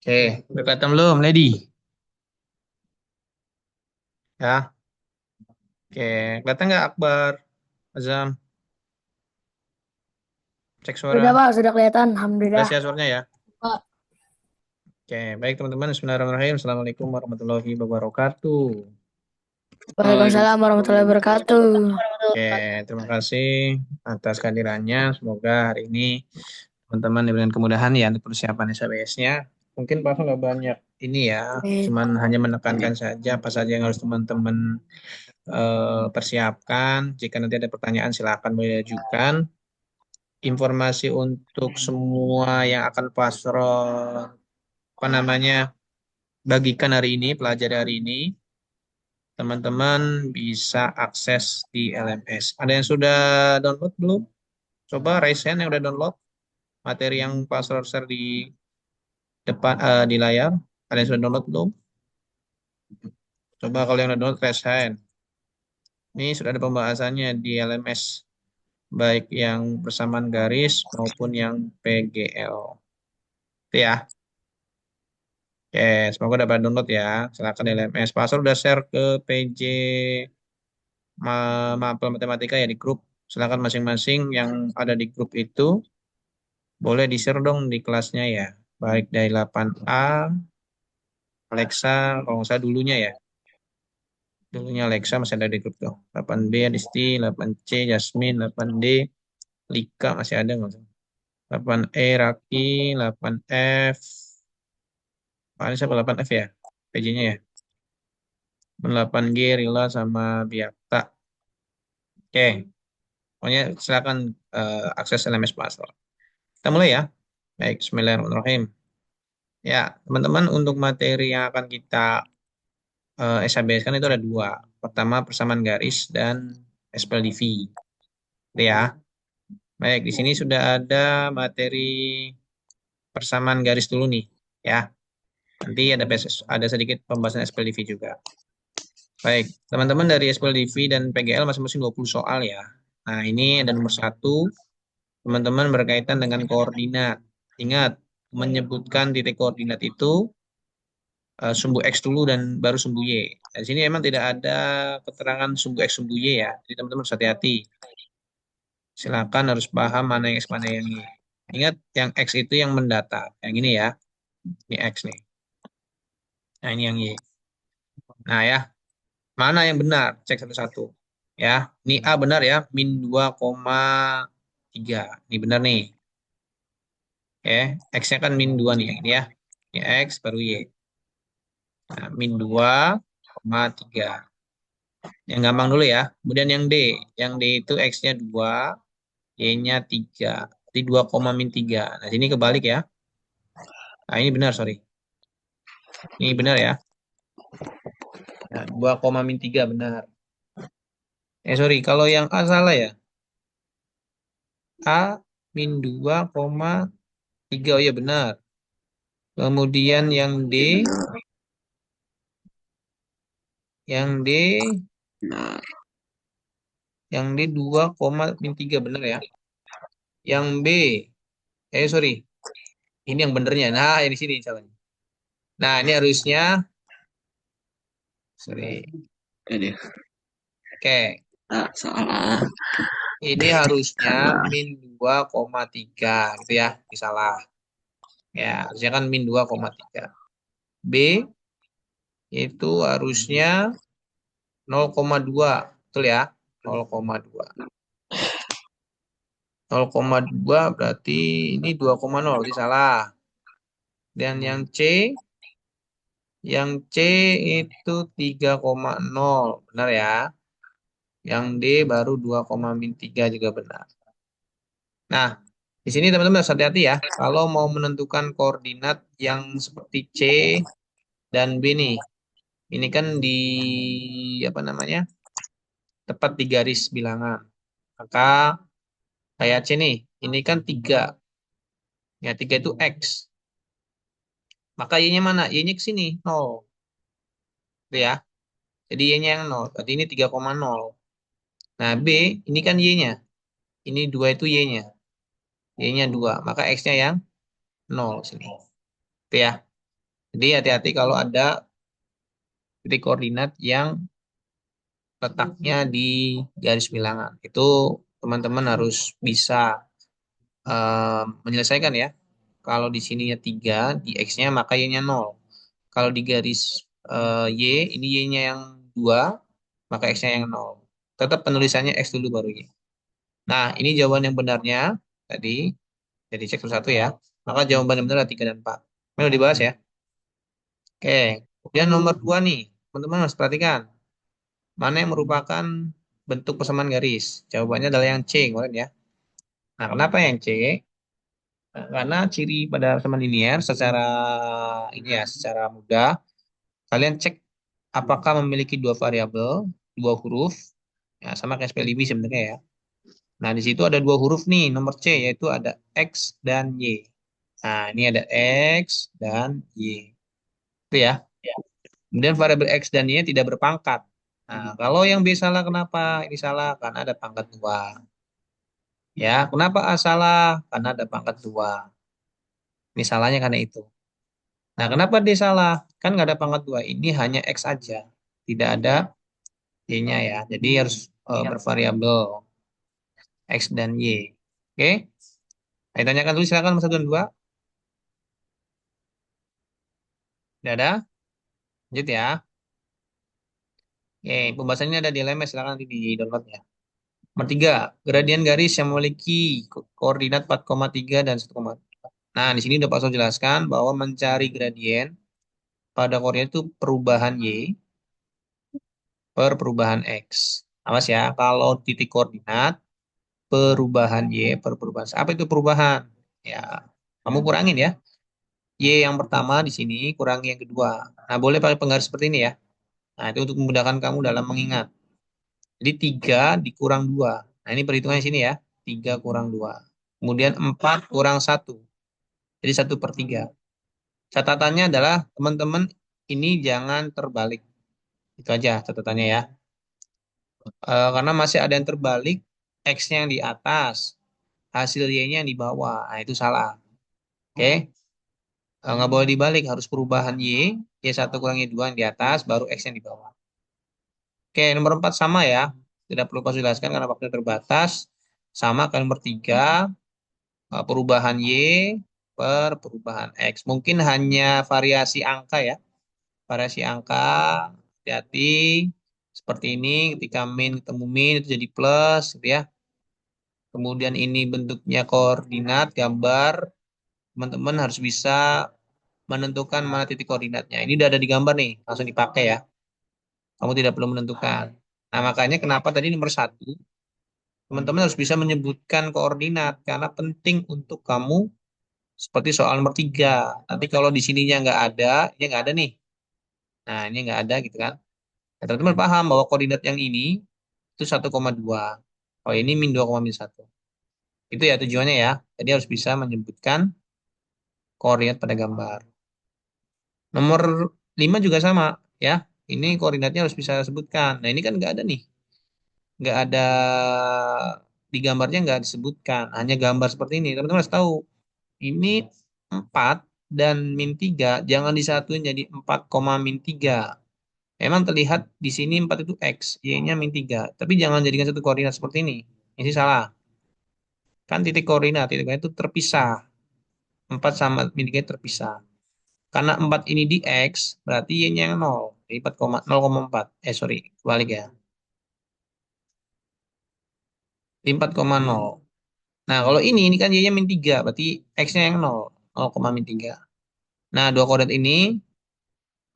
Oke, udah kelihatan belum, Lady? Ya, oke. Kelihatan nggak Akbar? Azam, cek Sudah suara. Pak, sudah kelihatan. Jelas Alhamdulillah. ya suaranya ya? Pak. Oke, baik teman-teman. Bismillahirrahmanirrahim. Assalamualaikum warahmatullahi wabarakatuh. Waalaikumsalam warahmatullahi wabarakatuh. Oke, terima kasih atas kehadirannya. Semoga hari ini teman-teman diberikan kemudahan ya untuk persiapan SABS-nya. Mungkin Pak nggak banyak ini ya, Amin. cuman hanya menekankan saja apa saja yang harus teman-teman persiapkan. Jika nanti ada pertanyaan silakan boleh ajukan. Informasi untuk semua yang akan Pasron apa namanya bagikan hari ini, pelajari hari ini, teman-teman bisa akses di LMS. Ada yang sudah download belum? Coba raise hand yang udah download materi yang Pasron share di depan di layar. Ada yang sudah download belum? Coba kalau yang udah download raise hand. Ini sudah ada pembahasannya di LMS, baik yang persamaan garis maupun yang PGL. Itu ya. Oke, semoga dapat download ya. Silakan LMS. Pastor udah share ke PJ Mapel Matematika ya di grup. Silakan masing-masing yang ada di grup itu boleh di-share dong di kelasnya ya. Baik dari 8A, Alexa, kalau nggak salah dulunya ya. Dulunya Alexa masih ada di grup tuh. 8B, Adisti, 8C, Jasmine, 8D, Lika masih ada nggak salah. 8E, Raki, 8F. Ini siapa 8F ya? PJ-nya ya. 8G, Rila, sama Biakta. Oke, pokoknya silakan akses LMS Pastor. Kita mulai ya. Baik, Bismillahirrahmanirrahim. Ya, teman-teman untuk materi yang akan kita SHBS kan itu ada dua. Pertama persamaan garis dan SPLDV. Itu ya. Baik, di sini sudah ada materi persamaan garis dulu nih. Ya, nanti ada sedikit pembahasan SPLDV juga. Baik, teman-teman dari SPLDV dan PGL masing-masing 20 soal ya. Nah, ini ada nomor satu. Teman-teman berkaitan dengan koordinat. Ingat, menyebutkan titik koordinat itu sumbu X dulu dan baru sumbu Y. Nah, di sini memang tidak ada keterangan sumbu X sumbu Y ya. Jadi teman-teman harus hati-hati. Silakan harus paham mana yang X mana yang Y. Ingat yang X itu yang mendatar. Yang ini ya. Ini X nih. Nah ini yang Y. Nah ya. Mana yang benar? Cek satu-satu. Ya. Ini A benar ya. Min 2,3. Ini benar nih. Oke. X-nya kan min 2 nih yang ini ya. Ini X baru Y. Nah, min 2,3. Yang gampang dulu ya. Kemudian yang D. Yang D itu X-nya 2, Y-nya 3. Jadi 2, min 3. Nah, sini kebalik ya. Nah, ini benar, sorry. Ini benar ya. Nah, 2, min 3 benar. Sorry. Kalau yang A salah ya. A min 2,3. Oh iya benar. Kemudian yang D, yang D 2, min 3 benar ya. Yang B, sorry. Ini yang benernya. Nah, yang di sini salahnya. Nah, ini harusnya, sorry. Ini Oke, salah. ini harusnya min 2,3 gitu ya, disalah. Ya, harusnya kan min 2,3. B itu harusnya 0,2, betul ya? 0,2. 0,2 berarti ini 2,0, berarti salah. Dan yang C itu 3,0, benar ya? Yang D baru 2,3 juga benar. Nah, di sini teman-teman harus hati-hati ya. Kalau mau menentukan koordinat yang seperti C dan B nih, ini kan di apa namanya? Tepat di garis bilangan. Maka kayak C nih, ini kan 3. Ya, 3 itu X. Maka Y-nya mana? Y-nya ke sini, 0. Gitu ya. Jadi Y-nya yang 0. Berarti ini 3,0. Nah, B, ini kan Y-nya. Ini 2 itu Y-nya. Y-nya 2. Maka X-nya yang 0 sini. Itu ya. Jadi hati-hati kalau ada titik koordinat yang letaknya di garis bilangan. Itu teman-teman harus bisa menyelesaikan ya. Kalau di sininya 3, di X-nya maka Y-nya 0. Kalau di garis Y, ini Y-nya yang 2, maka X-nya yang 0. Tetap penulisannya X dulu baru Y. Nah, ini jawaban yang benarnya tadi. Jadi cek satu ya. Maka jawaban yang benar adalah 3 dan 4. Ini udah dibahas ya. Oke. Kemudian nomor 2 nih. Teman-teman harus perhatikan. Mana yang merupakan bentuk persamaan garis? Jawabannya adalah yang C kemarin ya. Nah, kenapa yang C? Nah, karena ciri pada persamaan linear secara ini ya, secara mudah, kalian cek apakah memiliki dua variabel, dua huruf, ya sama kayak spell IB sebenarnya ya. Nah, di situ ada dua huruf nih, nomor C, yaitu ada X dan Y. Nah, ini ada X dan Y. Itu ya. Kemudian variabel X dan Y tidak berpangkat. Nah, kalau yang B salah, kenapa? Ini salah, karena ada pangkat dua. Ya, kenapa A salah? Karena ada pangkat dua. Ini salahnya karena itu. Nah, kenapa D salah? Kan nggak ada pangkat dua. Ini hanya X aja. Tidak ada Y-nya ya. Jadi harus bervariabel X dan Y. Oke? Saya tanyakan dulu silakan Mas 1 dan 2. Tidak ada? Lanjut ya. Oke, pembahasannya ada di LMS. Silakan nanti di-download ya. Nomor 3, gradien garis yang memiliki koordinat 4,3 dan 1, nah, di sini udah Pak Sol jelaskan bahwa mencari gradien pada koordinat itu perubahan Y per perubahan X. Awas ya, kalau titik koordinat perubahan Y per perubahan X. Apa itu perubahan? Ya, kamu kurangin ya. Y yang pertama di sini kurangi yang kedua. Nah, boleh pakai penggaris seperti ini ya. Nah, itu untuk memudahkan kamu dalam mengingat. Jadi 3 dikurang 2. Nah, ini perhitungannya sini ya. 3 kurang 2. Kemudian 4 kurang 1. Jadi 1/3. Catatannya adalah teman-teman ini jangan terbalik. Itu aja catatannya ya. Karena masih ada yang terbalik, X-nya yang di atas, hasil Y-nya yang di bawah. Nah, itu salah. Oke. Nggak boleh dibalik, harus perubahan Y1 kurang Y2 yang di atas, baru X yang di bawah. Oke, nomor 4 sama ya. Tidak perlu pas jelaskan karena waktu terbatas. Sama kayak nomor 3, perubahan Y per perubahan X. Mungkin hanya variasi angka ya. Variasi angka, hati-hati. Seperti ini, ketika min ketemu min itu jadi plus gitu ya. Kemudian ini bentuknya koordinat, gambar. Teman-teman harus bisa menentukan mana titik koordinatnya. Ini udah ada di gambar nih, langsung dipakai ya. Kamu tidak perlu menentukan. Nah, makanya kenapa tadi nomor 1, teman-teman harus bisa menyebutkan koordinat, karena penting untuk kamu seperti soal nomor 3. Nanti kalau di sininya nggak ada, ini nggak ada nih. Nah, ini nggak ada gitu kan. Nah, teman-teman paham bahwa koordinat yang ini itu 1,2. Oh, ini min 2,1. Itu ya tujuannya ya. Jadi harus bisa menyebutkan koordinat pada gambar. Nomor 5 juga sama ya. Ini koordinatnya harus bisa sebutkan. Nah, ini kan nggak ada nih. Nggak ada di gambarnya nggak disebutkan. Hanya gambar seperti ini. Teman-teman harus tahu. Ini 4 dan min 3 jangan disatuin jadi 4, min 3. Memang terlihat di sini 4 itu X, Y-nya min 3. Tapi jangan jadikan satu koordinat seperti ini. Ini salah. Kan titik koordinat itu terpisah. 4 sama min 3 terpisah. Karena 4 ini di X, berarti Y-nya yang 0. Jadi 0,4. Sorry, kebalik ya. Di 4,0. Nah, kalau ini kan Y-nya min 3, berarti X-nya yang 0. 0, min 3. Nah, dua koordinat ini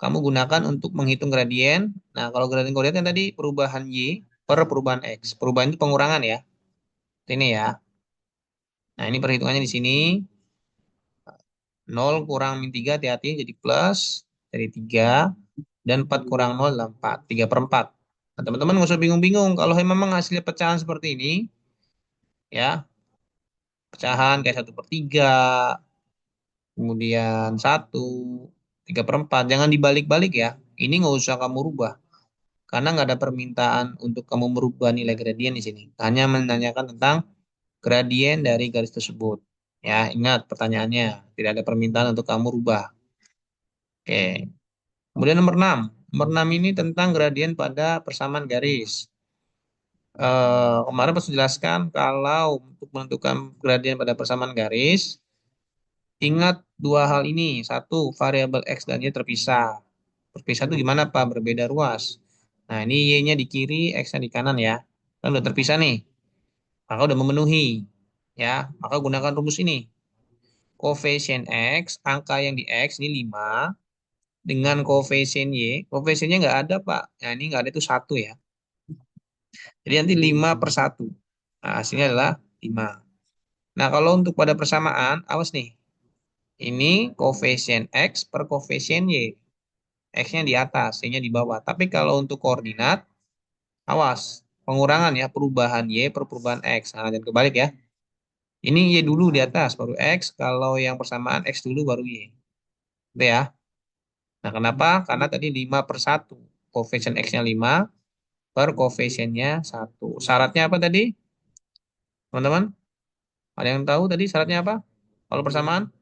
kamu gunakan untuk menghitung gradien. Nah, kalau gradien koordinat yang tadi perubahan Y per perubahan X. Perubahan itu pengurangan ya. Ini ya. Nah, ini perhitungannya di sini. 0 kurang min 3, hati-hati jadi plus. Jadi 3. Dan 4 kurang 0 adalah 4. 3/4. Nah, teman-teman nggak usah bingung-bingung. Kalau memang hasilnya pecahan seperti ini, ya, pecahan kayak 1/3, kemudian 1, 3/4. Jangan dibalik-balik ya. Ini nggak usah kamu rubah. Karena nggak ada permintaan untuk kamu merubah nilai gradien di sini. Hanya menanyakan tentang gradien dari garis tersebut. Ya, ingat pertanyaannya. Tidak ada permintaan untuk kamu rubah. Oke. Kemudian nomor 6. Nomor 6 ini tentang gradien pada persamaan garis. Kemarin pas jelaskan kalau untuk menentukan gradien pada persamaan garis, ingat dua hal ini. Satu, variabel X dan Y terpisah. Terpisah itu gimana Pak? Berbeda ruas. Nah, ini Y-nya di kiri, X-nya di kanan ya. Kan udah terpisah nih. Maka udah memenuhi. Ya, maka gunakan rumus ini. Koefisien X, angka yang di X ini 5 dengan koefisien Y. Koefisiennya nggak ada Pak. Nah, ini nggak ada itu 1 ya. Jadi nanti 5 per 1. Nah, hasilnya adalah 5. Nah, kalau untuk pada persamaan, awas nih. Ini koefisien X per koefisien Y. X-nya di atas, Y-nya di bawah. Tapi kalau untuk koordinat, awas. Pengurangan ya, perubahan Y per perubahan X. Nah, dan kebalik ya. Ini Y dulu di atas, baru X. Kalau yang persamaan X dulu, baru Y. Gitu ya. Nah, kenapa? Karena tadi 5 per 1. Koefisien X-nya 5 per koefisiennya 1. Syaratnya apa tadi? Teman-teman? Ada yang tahu tadi syaratnya apa? Kalau persamaan?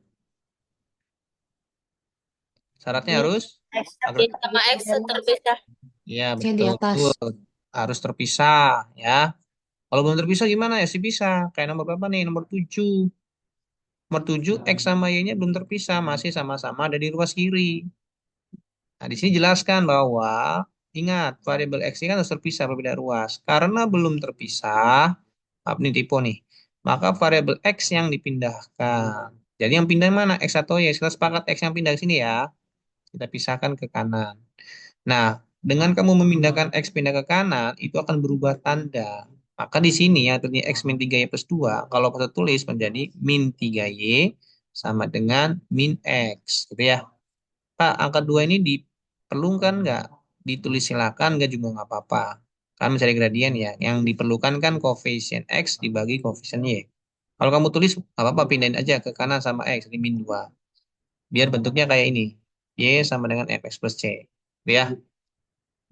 Syaratnya Y harus agar sama X terpisah. ya Yang di atas. betul harus terpisah ya. Kalau belum terpisah gimana ya sih bisa? Kayak nomor berapa nih? Nomor 7. Nomor 7 X sama Y-nya belum terpisah, masih sama-sama ada di ruas kiri. Nah, di sini jelaskan bahwa ingat variabel X ini kan harus terpisah berbeda ruas. Karena belum terpisah, maaf nih tipe nih. Maka variabel X yang dipindahkan. Jadi yang pindah mana? X atau Y? Kita sepakat X yang pindah ke sini ya. Kita pisahkan ke kanan. Nah, dengan kamu memindahkan X pindah ke kanan, itu akan berubah tanda. Maka di sini ya, artinya X min 3Y plus 2, kalau kita tulis menjadi min 3Y sama dengan min X. Gitu ya. Pak, angka 2 ini diperlukan nggak? Ditulis silakan, nggak juga nggak apa-apa. Kan mencari gradien ya. Yang diperlukan kan koefisien X dibagi koefisien Y. Kalau kamu tulis, nggak apa-apa, pindahin aja ke kanan sama X, jadi min 2. Biar bentuknya kayak ini. Y sama dengan fx plus C. Gitu ya.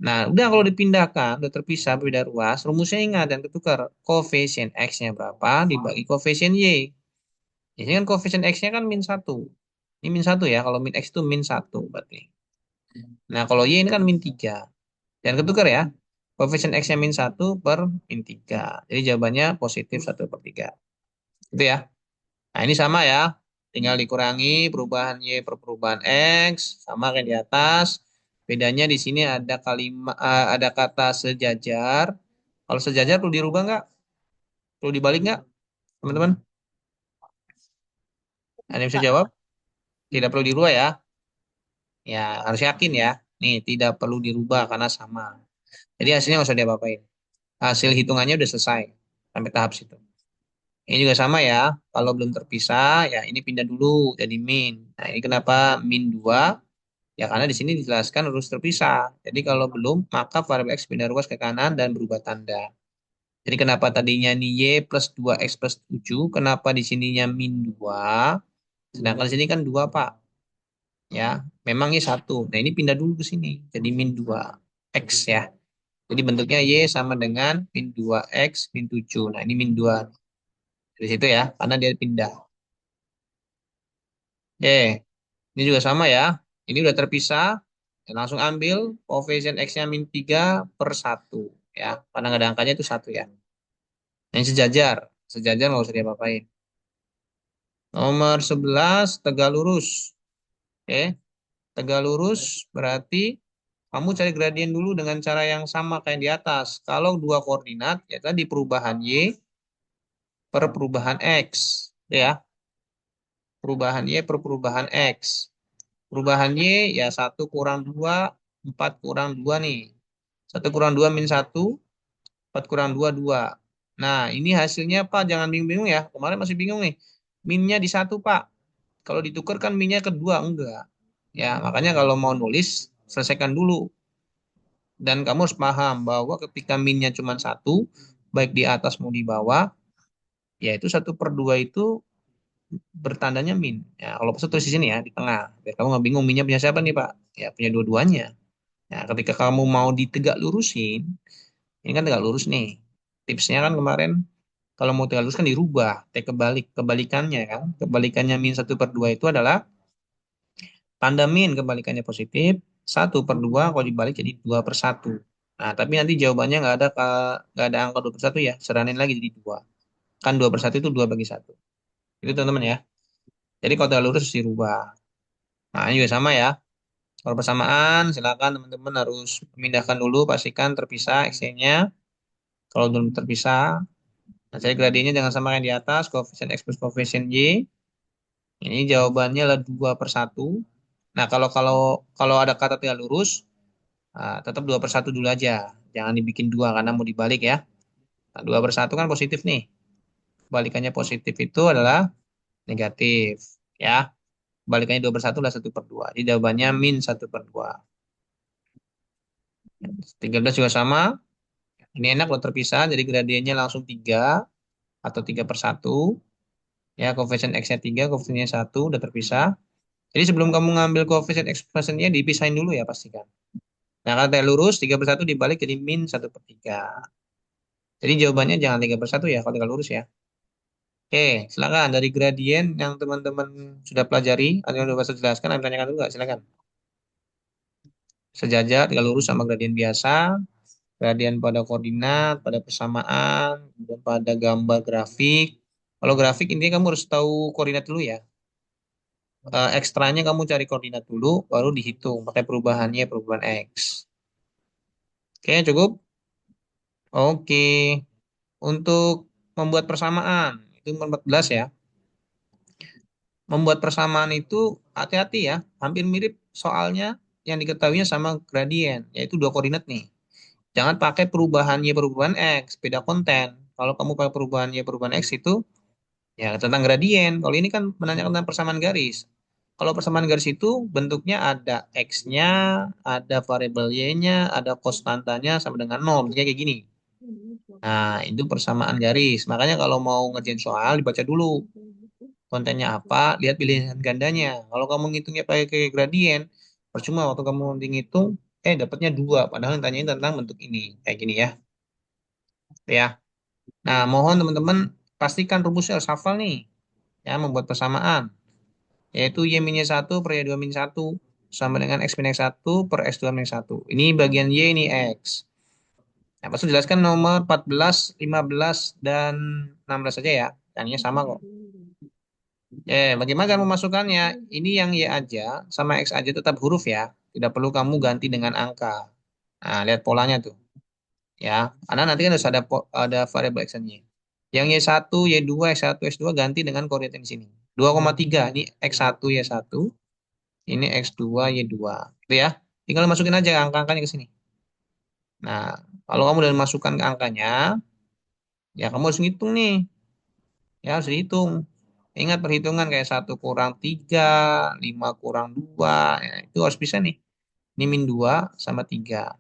Nah, udah kalau dipindahkan, udah terpisah, beda ruas, rumusnya ingat dan ketukar. Koefisien X-nya berapa dibagi koefisien Y. Ini kan koefisien X-nya kan min 1. Ini min 1 ya, kalau min X itu min 1 berarti. Nah, kalau Y ini kan min 3. Dan ketukar ya, koefisien X-nya min 1 per min 3. Jadi jawabannya positif 1/3. Itu ya. Nah, ini sama ya. Tinggal dikurangi perubahan Y per perubahan X. Sama kayak di atas. Bedanya di sini ada kalimat, ada kata sejajar. Kalau sejajar perlu dirubah nggak? Perlu dibalik nggak, teman-teman? Ada yang bisa jawab? Tidak perlu dirubah ya. Ya, harus yakin ya. Nih, tidak perlu dirubah karena sama. Jadi hasilnya nggak usah diapa-apain. Hasil hitungannya udah selesai sampai tahap situ. Ini juga sama ya. Kalau belum terpisah, ya ini pindah dulu jadi min. Nah, ini kenapa min 2? Ya karena di sini dijelaskan harus terpisah. Jadi kalau belum, maka variabel X pindah ruas ke kanan dan berubah tanda. Jadi kenapa tadinya ini Y plus 2X plus 7, kenapa di sininya min 2, sedangkan di sini kan 2 Pak. Ya, memang Y 1. Nah ini pindah dulu ke sini, jadi min 2X ya. Jadi bentuknya Y sama dengan min 2X min 7. Nah ini min 2. Dari situ ya, karena dia pindah. Oke, ini juga sama ya. Ini udah terpisah. Dan langsung ambil koefisien X-nya min 3 per 1. Ya, karena nggak ada angkanya itu 1 ya. Nah, yang sejajar. Sejajar nggak usah diapa-apain. Nomor 11, tegak lurus. Oke, tegak lurus berarti kamu cari gradien dulu dengan cara yang sama kayak di atas. Kalau dua koordinat, ya tadi perubahan Y per perubahan X. Ya, perubahan Y per perubahan X. Perubahan Y ya 1 kurang 2, 4 kurang 2 nih. 1 kurang 2 min 1, 4 kurang 2, 2. Nah, ini hasilnya Pak, jangan bingung-bingung ya. Kemarin masih bingung nih. Minnya di 1 Pak. Kalau ditukar kan minnya kedua, enggak. Ya, makanya kalau mau nulis, selesaikan dulu. Dan kamu harus paham bahwa ketika minnya cuma 1, baik di atas mau di bawah, yaitu 1/2 itu bertandanya min. Ya, kalau pas tulis di sini ya, di tengah. Biar kamu nggak bingung minnya punya siapa nih Pak. Ya, punya dua-duanya. Nah, ketika kamu mau ditegak lurusin, ini kan tegak lurus nih. Tipsnya kan kemarin Kalau mau tegak lurus kan dirubah, kebalikannya kan. Kebalikannya min 1/2 itu adalah tanda min kebalikannya positif, 1/2 kalau dibalik jadi 2/1. Nah, tapi nanti jawabannya nggak ada angka 2/1 ya, seranin lagi jadi 2. Kan 2/1 itu 2/1. Itu teman-teman ya. Jadi kalau tegak lurus dirubah. Nah, ini juga sama ya. Kalau persamaan, silakan teman-teman harus memindahkan dulu, pastikan terpisah X-nya. Kalau belum terpisah, nah cari gradiennya jangan sama yang di atas, koefisien X plus koefisien Y. Ini jawabannya adalah 2/1. Nah, kalau kalau kalau ada kata tegak lurus, tetap 2/1 dulu aja. Jangan dibikin 2 karena mau dibalik ya. Nah, 2/1 kan positif nih. Balikannya positif itu adalah negatif. Ya. Balikannya 2/1 adalah 1/2. Jadi jawabannya min 1/2. 13 juga sama. Ini enak kalau terpisah, jadi gradiennya langsung 3 atau 3/1. Ya, koefisien X-nya 3, koefisiennya 1, udah terpisah. Jadi sebelum kamu ngambil koefisien ekspresinya dipisahin dulu ya pastikan. Nah, kalau tegak lurus 3/1 dibalik jadi min 1/3. Jadi jawabannya jangan 3/1 ya kalau tegak lurus ya. Oke, silakan dari gradien yang teman-teman sudah pelajari atau yang sudah saya jelaskan, ada tanyakan dulu nggak? Silakan. Sejajar tegak lurus sama gradien biasa, gradien pada koordinat, pada persamaan, dan pada gambar grafik. Kalau grafik ini kamu harus tahu koordinat dulu ya. Ekstranya kamu cari koordinat dulu, baru dihitung pakai perubahannya perubahan X. Oke, cukup. Oke, untuk membuat persamaan itu nomor 14 ya. Membuat persamaan itu hati-hati ya, hampir mirip soalnya yang diketahuinya sama gradien, yaitu dua koordinat nih. Jangan pakai perubahannya perubahan X, beda konten. Kalau kamu pakai perubahannya perubahan X itu ya tentang gradien. Kalau ini kan menanyakan tentang persamaan garis. Kalau persamaan garis itu bentuknya ada X-nya, ada variabel Y-nya, ada konstantanya sama dengan nol. Misalnya kayak gini. Nah, itu persamaan garis. Makanya kalau mau ngerjain soal, dibaca dulu kontennya apa, lihat pilihan gandanya. Kalau kamu ngitungnya pakai gradien, percuma waktu kamu nanti ngitung, dapatnya dua. Padahal yang tanyain tentang bentuk ini. Kayak gini ya. Ya. Nah, mohon teman-teman pastikan rumusnya harus hafal nih. Ya, membuat persamaan. Yaitu Y minus 1 per Y2 min 1 sama dengan X min X1 per X2 min X1. Ini bagian Y, ini X. Nah, pas jelaskan nomor 14, 15, dan 16 saja ya. Yang ini sama kok. Bagaimana cara memasukkannya? Ini yang Y aja sama X aja tetap huruf ya. Tidak perlu kamu ganti dengan angka. Nah, lihat polanya tuh. Ya, karena nanti kan harus ada variabel X-nya. Yang Y1, Y2, X1, X2 ganti dengan koordinat yang di sini. 2,3. Ini X1, Y1. Ini X2, Y2. Gitu ya. Tinggal masukin aja angka-angkanya ke sini. Nah, kalau kamu udah masukkan ke angkanya, ya kamu harus ngitung nih. Ya, harus dihitung. Ingat perhitungan kayak 1 kurang 3, 5 kurang 2. Ya, itu harus bisa nih. Ini min 2 sama 3.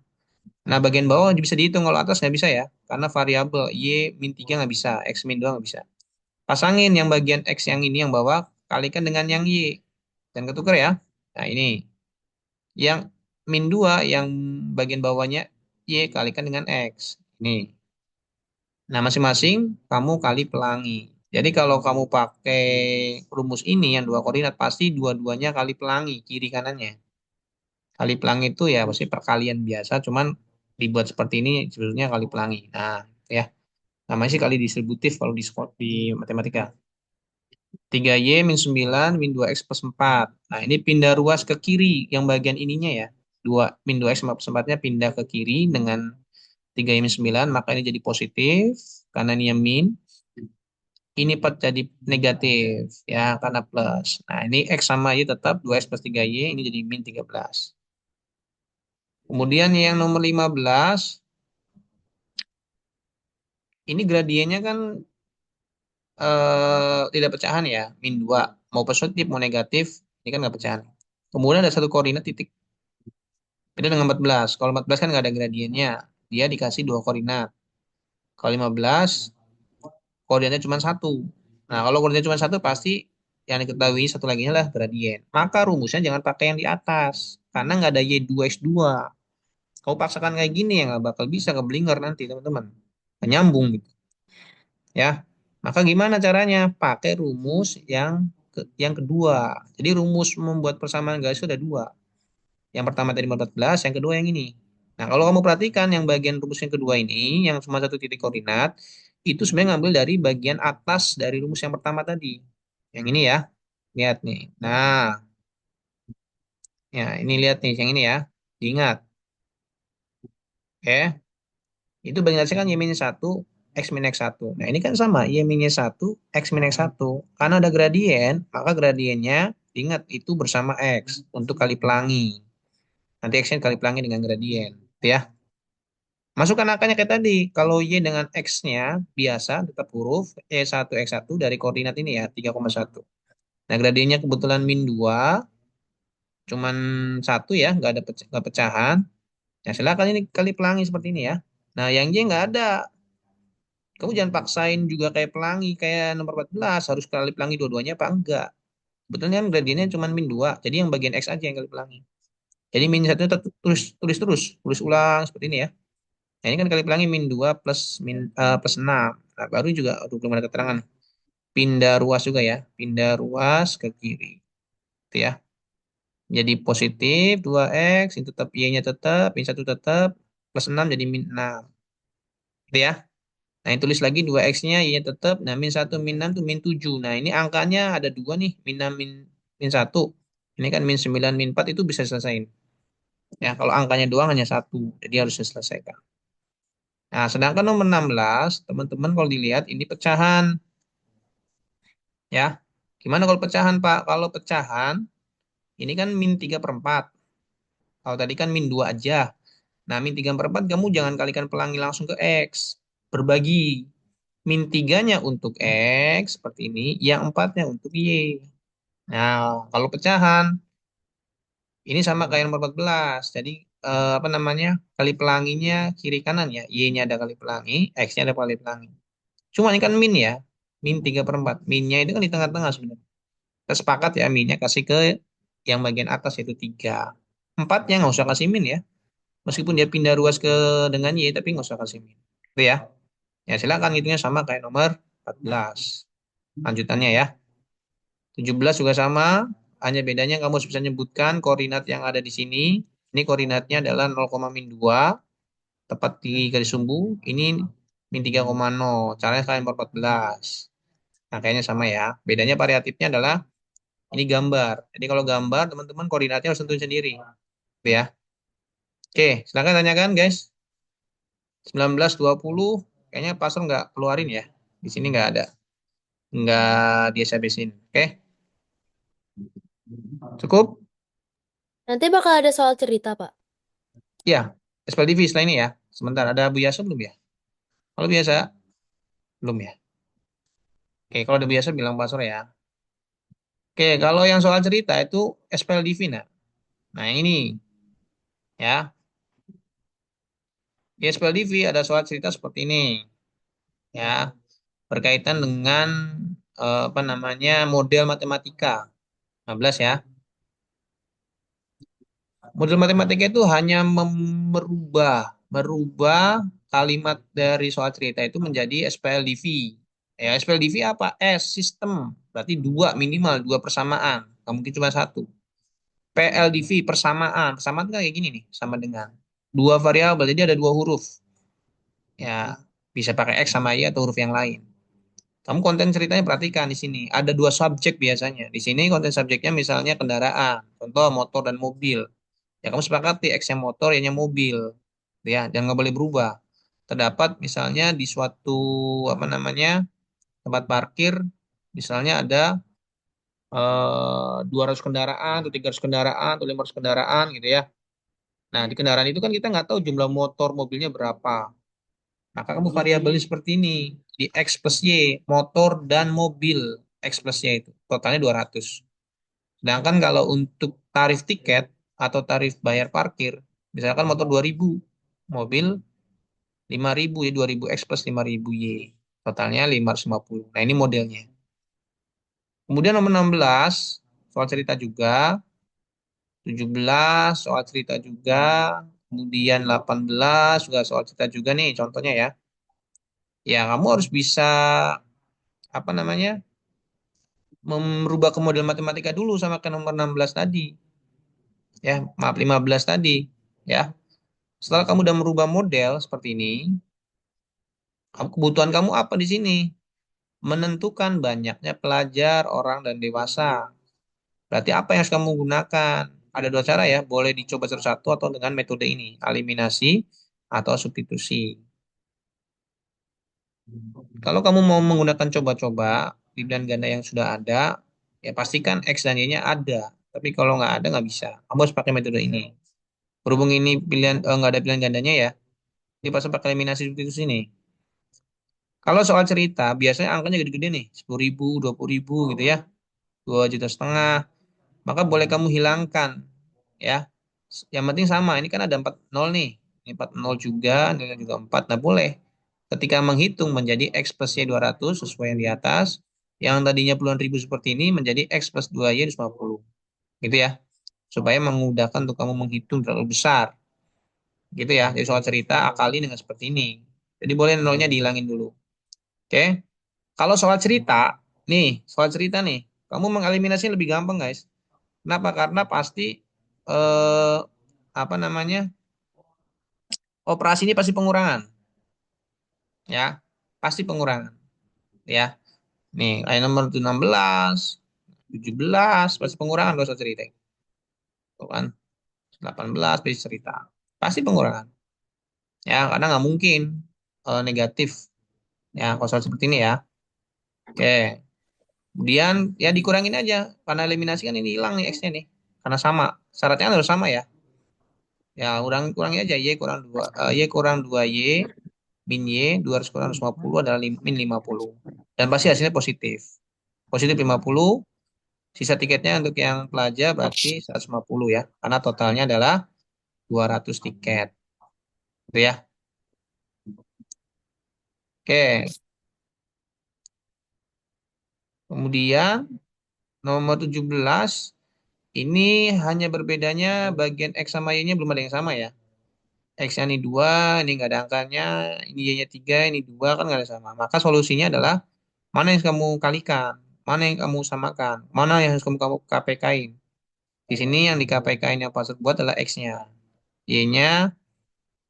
Nah, bagian bawah bisa dihitung. Kalau atas nggak bisa ya. Karena variabel Y min 3 nggak bisa. X min 2 nggak bisa. Pasangin yang bagian X yang ini yang bawah, kalikan dengan yang Y. Dan ketukar ya. Nah, ini. Yang min 2 yang bagian bawahnya Y kalikan dengan X. Ini. Nah, masing-masing kamu kali pelangi. Jadi kalau kamu pakai rumus ini yang dua koordinat, pasti dua-duanya kali pelangi, kiri kanannya. Kali pelangi itu ya pasti perkalian biasa, cuman dibuat seperti ini sebetulnya kali pelangi. Nah, ya. Namanya sih kali distributif kalau di matematika. 3Y min 9 min 2X plus 4. Nah, ini pindah ruas ke kiri yang bagian ininya ya. 2 min 2X plus 4-nya pindah ke kiri dengan 3Y min 9, maka ini jadi positif karena ini yang min. Ini jadi negatif ya karena plus. Nah, ini X sama Y tetap 2X plus 3Y, ini jadi min 13. Kemudian yang nomor 15, ini gradiennya kan tidak pecahan ya, min 2. Mau positif, mau negatif, ini kan nggak pecahan. Kemudian ada satu koordinat titik. Beda dengan 14. Kalau 14 kan nggak ada gradiennya. Dia dikasih dua koordinat. Kalau 15, koordinatnya cuma satu. Nah, kalau koordinatnya cuma satu, pasti yang diketahui satu lagi adalah gradien. Maka rumusnya jangan pakai yang di atas. Karena nggak ada Y2X2. Kau paksakan kayak gini ya nggak bakal bisa keblinger nanti teman-teman. Nggak nyambung gitu. ya. Maka gimana caranya? Pakai rumus yang kedua. Jadi rumus membuat persamaan garis itu ada dua. Yang pertama tadi 14, yang kedua yang ini. Nah, kalau kamu perhatikan yang bagian rumus yang kedua ini, yang cuma satu titik koordinat, itu sebenarnya ngambil dari bagian atas dari rumus yang pertama tadi. Yang ini ya, lihat nih. Nah, ya ini lihat nih, yang ini ya. Diingat, ya. Itu bagian atasnya kan Y minus 1, X min X 1. Nah, ini kan sama, Y minus 1, X min X 1. Karena ada gradien, maka gradiennya, ingat, itu bersama X untuk kali pelangi. Nanti X-nya kali pelangi dengan gradien. Gitu ya. Masukkan angkanya kayak tadi. Kalau Y dengan X-nya biasa, tetap huruf, Y1, X1 dari koordinat ini ya, 3,1. Nah, gradiennya kebetulan min 2, cuman satu ya, nggak pecahan. Nah, silakan ini kali pelangi seperti ini ya. Nah, yang Y nggak ada. Kamu jangan paksain juga kayak pelangi, kayak nomor 14 harus kali pelangi dua-duanya apa enggak. Sebetulnya kan gradiennya cuma min 2, jadi yang bagian X aja yang kali pelangi. Jadi min satu tulis ulang seperti ini ya. Nah, ini kan kali pelangi min 2 plus 6. Nah, baru juga, aduh, belum ada keterangan. Pindah ruas juga ya, pindah ruas ke kiri. Itu ya. Jadi positif 2X, ini tetap Y-nya tetap, min 1 tetap, plus 6 jadi min 6. Itu ya. Nah, ini tulis lagi 2X-nya, Y-nya tetap. Nah, min 1, min 6 itu min 7. Nah, ini angkanya ada dua nih, min 6, min 1. Ini kan min 9, min 4 itu bisa selesaiin. Ya, kalau angkanya doang hanya satu, jadi harus diselesaikan. Nah, sedangkan nomor 16, teman-teman kalau dilihat ini pecahan, ya. Gimana kalau pecahan, Pak? Kalau pecahan, ini kan min 3 per 4. Kalau tadi kan min 2 aja. Nah, min 3 per 4 kamu jangan kalikan pelangi langsung ke X. Berbagi. Min 3-nya untuk X, seperti ini. Yang 4-nya untuk Y. Nah, kalau pecahan, ini sama kayak nomor 14. Jadi, apa namanya, kali pelanginya kiri kanan ya. Y-nya ada kali pelangi, X-nya ada kali pelangi. Cuma ini kan min ya. Min 3 per 4. Minnya itu kan di tengah-tengah sebenarnya. Kita sepakat ya, minnya kasih ke yang bagian atas yaitu 3. 4-nya nggak usah kasih min ya. Meskipun dia pindah ruas ke dengan Y, tapi nggak usah kasih min. Itu ya. Ya silakan hitungnya sama kayak nomor 14. Lanjutannya ya. 17 juga sama. Hanya bedanya kamu harus bisa nyebutkan koordinat yang ada di sini. Ini koordinatnya adalah 0,-2. Tepat di garis sumbu. Ini min 3,0. Caranya kalian 14. Nah, kayaknya sama ya. Bedanya variatifnya adalah ini gambar. Jadi kalau gambar, teman-teman koordinatnya harus tentuin sendiri. Gitu ya. Oke, silakan tanyakan guys. 19, 20, kayaknya pasar nggak keluarin ya. Di sini nggak ada. Nggak dihabisin. Oke, cukup? Nanti bakal ada soal cerita, Pak. Ya, SPLDV setelah ini ya. Sebentar, ada Bu Yasa belum ya? Kalau biasa, belum ya. Oke, kalau ada Bu Yasa bilang pasar ya. Oke, kalau yang soal cerita itu SPLDV nah. Nah, ini ya. Di SPLDV ada soal cerita seperti ini ya. Berkaitan dengan apa namanya model matematika. 15 ya. Model matematika itu hanya merubah kalimat dari soal cerita itu menjadi SPLDV. Ya, SPLDV apa? Sistem. Berarti dua minimal, dua persamaan. Nggak mungkin cuma satu. PLDV persamaan. Persamaan kan kayak gini nih, sama dengan dua variabel. Jadi ada dua huruf. Ya, bisa pakai X sama Y atau huruf yang lain. Kamu konten ceritanya perhatikan di sini. Ada dua subjek biasanya. Di sini konten subjeknya misalnya kendaraan. Contoh motor dan mobil. Ya kamu sepakati X-nya motor, Y-nya mobil. Ya, dan nggak boleh berubah. Terdapat misalnya di suatu apa namanya tempat parkir, misalnya ada 200 kendaraan, atau 300 kendaraan, atau 500 kendaraan gitu ya. Nah, di kendaraan itu kan kita nggak tahu jumlah motor mobilnya berapa. Maka kamu variabelnya seperti ini. Di X plus Y, motor dan mobil. X plus Y itu. Totalnya 200. Sedangkan kalau untuk tarif tiket atau tarif bayar parkir, misalkan motor 2.000, mobil 5.000 ya 2.000 X plus 5.000 Y. Totalnya 550. Nah, ini modelnya. Kemudian nomor 16, soal cerita juga. 17, soal cerita juga. Kemudian 18, juga soal cerita juga nih contohnya ya. Ya, kamu harus bisa apa namanya? Merubah ke model matematika dulu sama ke nomor 16 tadi. Ya, maaf 15 tadi. Ya, setelah kamu udah merubah model seperti ini, kebutuhan kamu apa di sini? Menentukan banyaknya pelajar, orang, dan dewasa. Berarti apa yang harus kamu gunakan? Ada dua cara ya, boleh dicoba satu-satu atau dengan metode ini, eliminasi atau substitusi. Kalau kamu mau menggunakan coba-coba di pilihan ganda yang sudah ada, ya pastikan X dan Y-nya ada. Tapi kalau nggak ada, nggak bisa. Kamu harus pakai metode ini. Berhubung ini pilihan nggak ada pilihan gandanya ya, jadi pas pakai eliminasi substitusi ini. Kalau soal cerita, biasanya angkanya gede-gede nih, 10.000, 20.000 gitu ya, 2,5 juta. Maka boleh kamu hilangkan ya. Yang penting sama, ini kan ada 4 nol nih. Ini 4 nol juga, nilai juga 4. Nah, boleh. Ketika menghitung menjadi X plus Y 200 sesuai yang di atas, yang tadinya puluhan ribu seperti ini menjadi X plus 2Y 250. Gitu ya. Supaya memudahkan untuk kamu menghitung terlalu besar. Gitu ya. Jadi soal cerita akali dengan seperti ini. Jadi boleh nolnya dihilangin dulu. Oke. Kalau soal cerita, soal cerita nih. Kamu mengeliminasi lebih gampang, guys. Kenapa? Karena pasti eh, apa namanya? Operasi ini pasti pengurangan, ya. Pasti pengurangan, ya. Nih, kayak nomor 16, 17 pasti pengurangan gak usah cerita. Tuh kan, 18 pasti cerita. Pasti pengurangan. Ya, karena nggak mungkin negatif. Ya, kalau soal seperti ini ya. Oke. Kemudian ya dikurangin aja. Karena eliminasi kan ini hilang nih X-nya nih. Karena sama. Syaratnya kan harus sama ya. Ya, kurangi aja Y kurang 2 Y kurang 2Y min Y 200 kurang 150 adalah min 50. Dan pasti hasilnya positif. Positif 50, sisa tiketnya untuk yang pelajar berarti 150 ya. Karena totalnya adalah 200 tiket. Gitu ya. Oke. Kemudian nomor 17 ini hanya berbedanya bagian X sama Y-nya belum ada yang sama ya. X-nya ini 2, ini nggak ada angkanya, ini Y-nya 3, ini 2 kan nggak ada sama. Maka solusinya adalah mana yang kamu kalikan, mana yang kamu samakan, mana yang harus kamu KPK-in. Di sini yang di KPK-in yang pasal buat adalah X-nya. Y-nya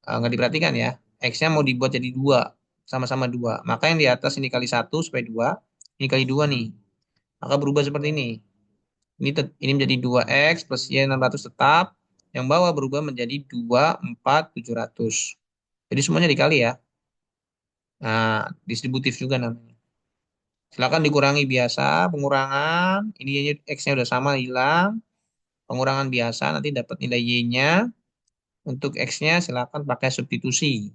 nggak diperhatikan ya. X-nya mau dibuat jadi 2, sama-sama 2. Maka yang di atas ini kali 1 supaya 2, ini kali 2 nih. Maka berubah seperti ini. Ini menjadi 2X plus Y 600 tetap. Yang bawah berubah menjadi 2, 4, 700. Jadi semuanya dikali ya. Nah, distributif juga namanya. Silakan dikurangi biasa, pengurangan. Ini X-nya udah sama, hilang. Pengurangan biasa, nanti dapat nilai Y-nya. Untuk X-nya silakan pakai substitusi.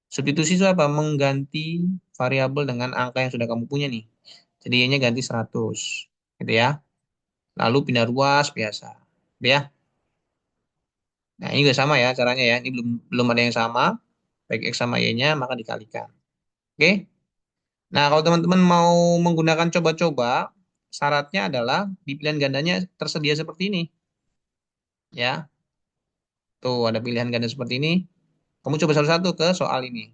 Substitusi itu apa? Mengganti variabel dengan angka yang sudah kamu punya nih. Jadi Y-nya ganti 100. Gitu ya. Lalu pindah ruas biasa. Gitu ya. Nah, ini juga sama ya caranya ya. Ini belum belum ada yang sama. Baik X sama Y-nya, maka dikalikan. Oke. Nah, kalau teman-teman mau menggunakan coba-coba, syaratnya adalah di pilihan gandanya tersedia seperti ini. Ya, tuh ada pilihan ganda seperti ini. Kamu coba satu-satu ke soal ini.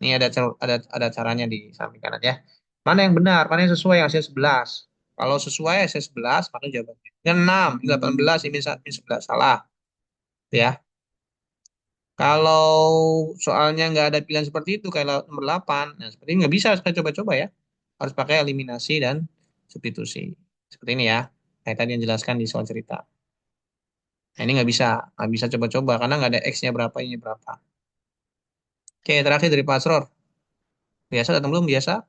Ini ada caranya di samping kanan ya. Mana yang benar, mana yang sesuai hasil 11. Kalau sesuai hasil 11, maka jawabannya. Ini 6, ini 18, ini 11. Salah. Ya. Kalau soalnya nggak ada pilihan seperti itu, kayak nomor 8, nah seperti ini nggak bisa saya coba-coba ya. Harus pakai eliminasi dan substitusi. Seperti ini ya. Kayak tadi yang jelaskan di soal cerita. Nah, ini nggak bisa coba-coba karena nggak ada X-nya berapa, Y-nya berapa. Oke, terakhir dari Pak Asror. Biasa datang belum? Biasa.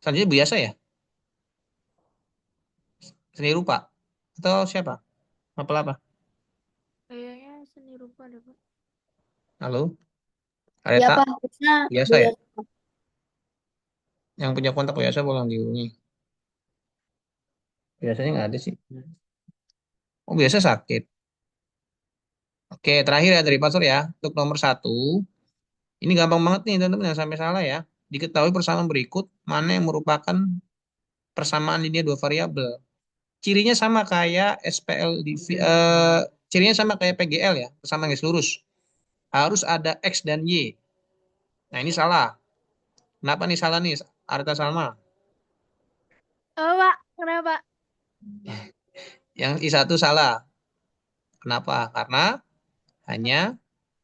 Selanjutnya biasa ya? Seni rupa. Atau siapa? Apa? Kayaknya seni rupa deh, Pak. Halo? Ya, Areta? Pak. Harusnya Biasa ya? Buya. Yang punya kontak biasa boleh dihubungi. Biasanya nggak ada sih. Oh, biasa sakit. Oke, terakhir ya dari Pak Asror ya. Untuk nomor 1. Ini gampang banget nih teman-teman, jangan sampai salah ya. Diketahui persamaan berikut mana yang merupakan persamaan linear dua variabel. Cirinya sama kayak SPL cirinya sama kayak PGL ya, persamaan garis lurus. Harus ada X dan Y. Nah, ini salah. Kenapa nih salah nih, Arta Salma? Oh, Pak. Kenapa? Yang I1 salah. Kenapa? Karena hanya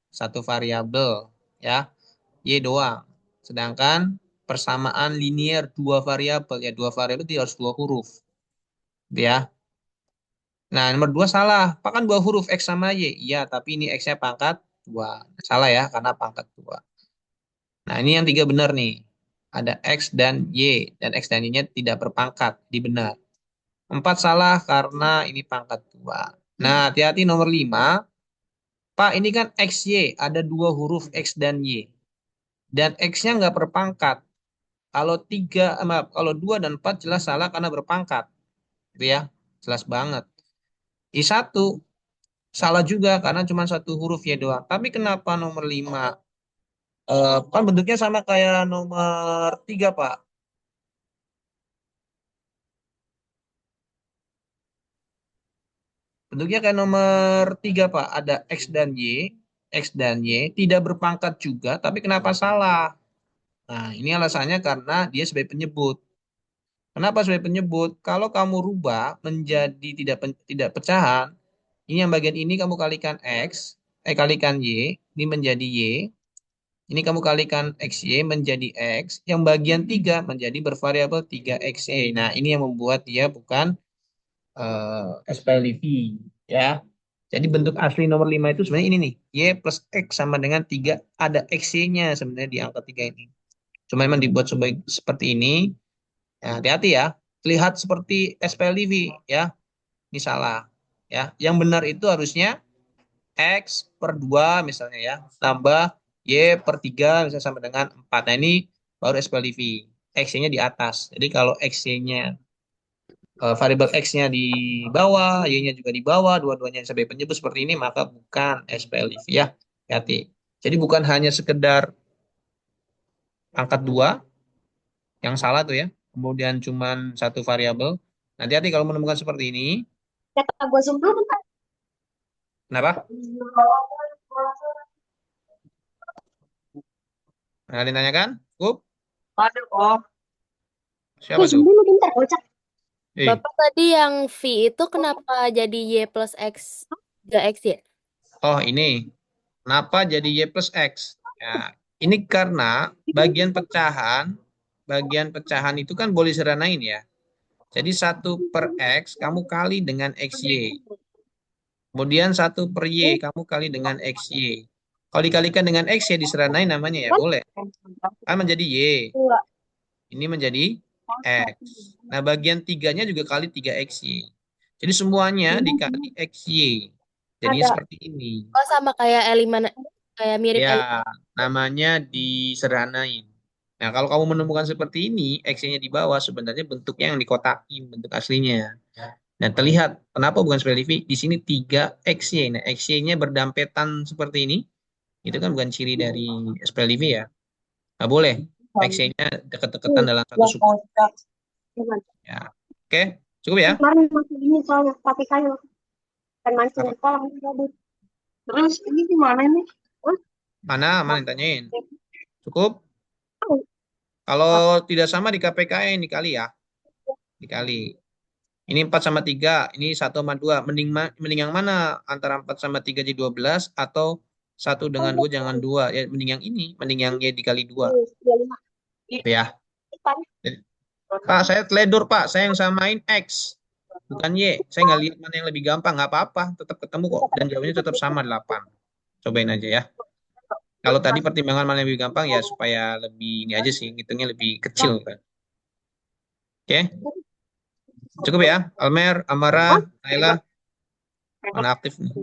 satu variabel, ya, Y doang. Sedangkan persamaan linear dua variabel, ya dua variabel itu harus dua huruf. Gitu ya. Nah, nomor dua salah. Apa kan dua huruf X sama Y? Iya, tapi ini X-nya pangkat dua. Salah ya, karena pangkat dua. Nah, ini yang tiga benar nih. Ada X dan Y. Dan X dan Y-nya tidak berpangkat. Di benar. Empat salah karena ini pangkat dua. Nah, hati-hati nomor lima. Pak, ini kan XY. Ada dua huruf X dan Y. Dan X-nya nggak berpangkat. Kalau tiga, maaf, kalau dua dan empat jelas salah karena berpangkat. Gitu ya. Jelas banget. I1 salah juga karena cuma satu huruf Y doang. Tapi kenapa nomor lima? Kan bentuknya sama kayak nomor tiga, Pak. Bentuknya kayak nomor tiga, Pak. Ada X dan Y. X dan Y tidak berpangkat juga, tapi kenapa salah? Nah, ini alasannya karena dia sebagai penyebut. Kenapa sebagai penyebut? Kalau kamu rubah menjadi tidak pecahan, ini yang bagian ini kamu kalikan X, kalikan Y, ini menjadi Y. Ini kamu kalikan XY menjadi X, yang bagian 3 menjadi bervariabel 3XY. Nah, ini yang membuat dia bukan SPLV, ya. Jadi bentuk asli nomor 5 itu sebenarnya ini nih. Y plus X sama dengan 3, ada XY-nya sebenarnya di angka 3 ini. Cuma memang dibuat seperti ini. Ya, hati-hati ya. Terlihat seperti SPLV, ya. Ini salah. Ya, yang benar itu harusnya X per 2 misalnya ya. Tambah Y per 3 misalnya sama dengan 4. Nah, ini baru SPLV. X-nya di atas. Jadi kalau X-nya variabel X-nya di bawah, Y-nya juga di bawah, dua-duanya sebagai penyebut seperti ini, maka bukan SPLV ya. Hati. Jadi bukan hanya sekedar angkat 2 yang salah tuh ya. Kemudian cuman satu variabel. Hati-hati kalau menemukan seperti ini. Kata gue sebelum kan. Kenapa? Ada yang tanyakan? Kup? Ada kok. Siapa Gue tuh? sebelum bentar, kocak. Eh, Bapak tadi yang V itu kenapa jadi Y plus X 3X ya? oh ini. Kenapa jadi Y plus X? Ya, ini karena bagian pecahan itu kan boleh disederhanain ya. Jadi satu per X kamu kali dengan XY. Kemudian satu per Y kamu kali dengan XY. Kalau dikalikan dengan X ya diseranain namanya ya boleh. Kan menjadi Y. Ini menjadi X. Nah bagian tiganya juga kali 3XY. Jadi semuanya dikali XY. Jadinya Ada. seperti ini. Oh sama kayak eliminasi kayak mirip Ya, namanya disederhanain. Nah, kalau kamu menemukan seperti ini, X-nya di bawah sebenarnya bentuknya yang dikotakin, bentuk aslinya. Dan terlihat, kenapa bukan spelling V? Di sini 3XY. Nah, XY-nya berdampetan seperti ini. Itu kan bukan ciri dari spelling V ya. Nggak boleh. XY-nya deket-deketan dalam satu Ya, sub. kocak. Ya. Oke, cukup ya? Kemarin masih ini soalnya pakai kayu kan mancing Apa? di kolam tadi. Terus ini gimana nih? Hah? Mana? Mana yang tanyain? Cukup? Tahu. Kalau tidak sama di KPKN dikali ya. Dikali. Ini 4 sama 3, ini satu sama 2. Mending yang mana? Antara 4 sama 3 jadi 12 atau satu dengan 2 jangan 2. Ya, mending yang ini, mending yang Y dikali 2. 25. Ya. Depan. Jadi, Pak, saya teledor, Pak. Saya yang samain X, bukan Y. Saya nggak lihat mana yang lebih gampang. Nggak apa-apa, tetap ketemu kok. Dan jawabnya tetap sama 8. Cobain aja ya. Kalau tadi pertimbangan mana yang lebih gampang ya supaya lebih ini aja sih, hitungnya lebih kecil kan. Oke, cukup ya. Almer, Amara, Naila, mana aktif nih.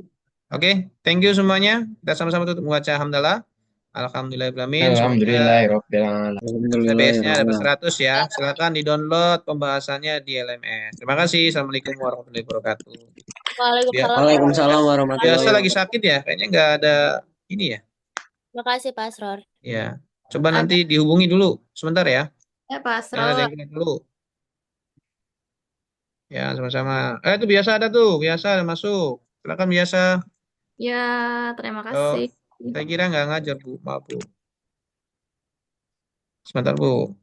Oke, thank you semuanya. Kita sama-sama tutup membaca alhamdulillah. Alhamdulillahirrahmanirrahim. Semoga Alhamdulillahirabbil alamin. LPS-nya dapat Alhamdulillahirabbil 100 ya. Silakan di-download pembahasannya di LMS. Terima kasih. Assalamualaikum warahmatullahi wabarakatuh. Waalaikumsalam. Waalaikumsalam Biasa warahmatullahi lagi wabarakatuh. sakit ya. Kayaknya nggak ada ini ya. Makasih Pak Asror. Ya, coba Ada nanti dihubungi dulu. Sebentar ya. Ya, Pak Jangan ada Asror. yang kena dulu. Ya, sama-sama. Itu biasa ada tuh. Biasa ada masuk. Silakan biasa. Ya, terima Oh, kasih. saya kira nggak ngajar, Bu. Maaf, Bu. Sebentar, Bu.